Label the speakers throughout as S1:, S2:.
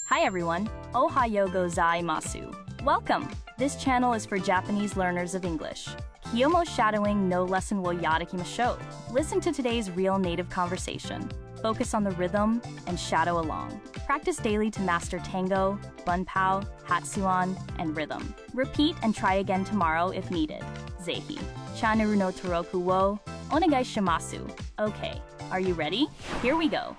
S1: Hi everyone, Ohayo gozaimasu. Welcome! This channel is for Japanese learners of English. Kiyomo shadowing no lesson wo yarakimashou. Listen to today's real native conversation. Focus on the rhythm and shadow along. Practice daily to master tango, bunpao, hatsuan, and rhythm. Repeat and try again tomorrow if needed. Zehi. Chanaru no toroku wo onegai shimasu. Okay, are you ready? Here we go.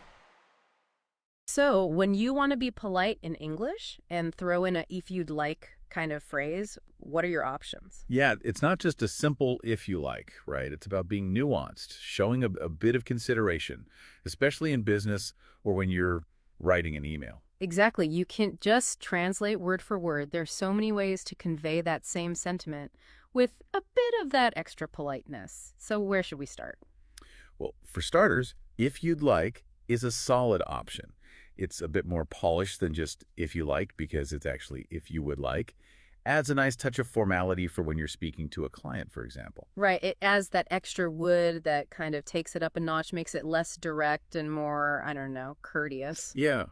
S2: So, when you want to be polite in English and throw in a if you'd like kind of phrase, what are your options?
S3: Yeah, it's not just a simple if you like, right? It's about being nuanced, showing a bit of consideration, especially in business or when you're writing an email.
S2: Exactly. You can't just translate word for word. There's so many ways to convey that same sentiment with a bit of that extra politeness. So where should we start?
S3: Well, for starters, if you'd like is a solid option. It's a bit more polished than just if you like because it's actually if you would like. Adds a nice touch of formality for when you're speaking to a client, for example.
S2: Right. It adds that extra would that kind of takes it up a notch, makes it less direct and more, I don't know, courteous.
S3: Yeah,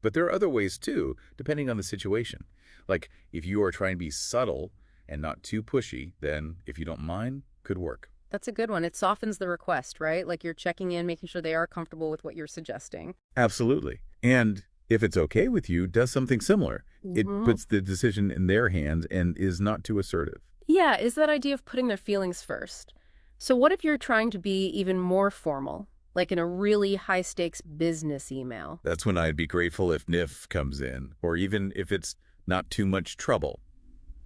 S3: but there are other ways too, depending on the situation. Like if you are trying to be subtle and not too pushy, then if you don't mind, could work.
S2: That's a good one. It softens the request, right? Like you're checking in, making sure they are comfortable with what you're suggesting.
S3: Absolutely. And if it's okay with you, does something similar. It puts the decision in their hands and is not too assertive.
S2: Yeah, is that idea of putting their feelings first. So what if you're trying to be even more formal, like in a really high-stakes business email?
S3: That's when I'd be grateful if NIF comes in, or even if it's not too much trouble.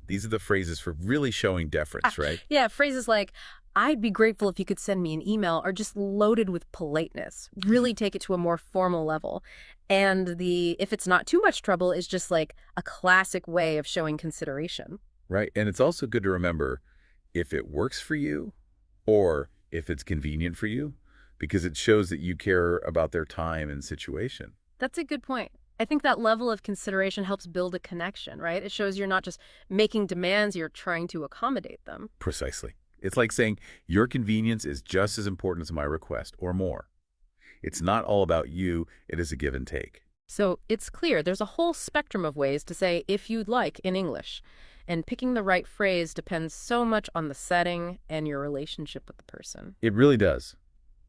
S3: These are the phrases for really showing deference, right?
S2: Yeah, phrases like, I'd be grateful if you could send me an email are just loaded with politeness. Really take it to a more formal level. And the if it's not too much trouble is just like a classic way of showing consideration.
S3: Right. And it's also good to remember if it works for you or if it's convenient for you, because it shows that you care about their time and situation.
S2: That's a good point. I think that level of consideration helps build a connection, right? It shows you're not just making demands, you're trying to accommodate them.
S3: Precisely. It's like saying your convenience is just as important as my request or more. It's not all about you. It is a give and take.
S2: So it's clear there's a whole spectrum of ways to say if you'd like in English. And picking the right phrase depends so much on the setting and your relationship with the person.
S3: It really does.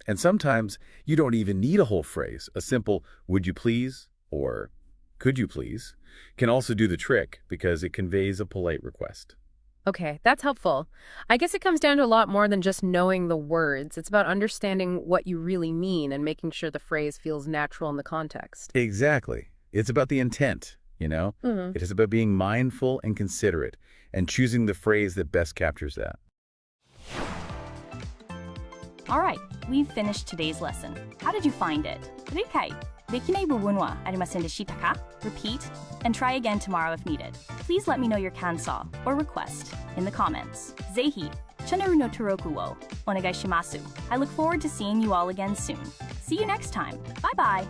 S3: And sometimes you don't even need a whole phrase. A simple would you please or could you please can also do the trick because it conveys a polite request.
S2: Okay, that's helpful. I guess it comes down to a lot more than just knowing the words. It's about understanding what you really mean and making sure the phrase feels natural in the context.
S3: Exactly. It's about the intent, you know? It is about being mindful and considerate and choosing the phrase that best captures that.
S1: All right, we've finished today's lesson. How did you find it? 理解できない部分はありませんでしたか? Repeat and try again tomorrow if needed. Please let me know your kansa or request in the comments. ぜひ channel no toroku wo onegai shimasu. I look forward to seeing you all again soon. See you next time. Bye bye.